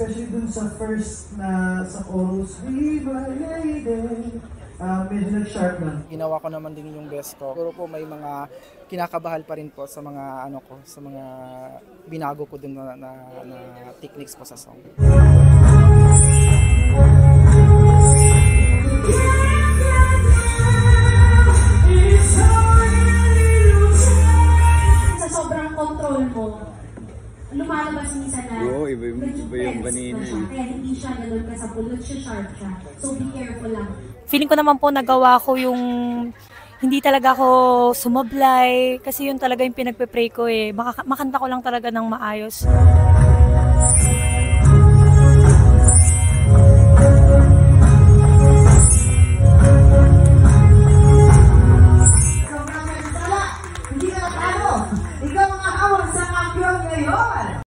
especially dun sa first na sa chorus, "We my lady." Medyo nag-sharp lang. Ginawa ko naman din yung best ko. Pero po may mga kinakabahan pa rin po sa mga sa mga binago ko dun na techniques po sa song. Sa sobrang control mo, lumalabas minsan na iba yung kanina. Kaya hindi siya ganun ka sa pulot, siya sharp siya. So be careful lang. Feeling ko naman po nagawa ko yung hindi talaga ako sumablay kasi yun talaga yung pinagpe-pray ko eh. Makanta ko lang talaga ng maayos.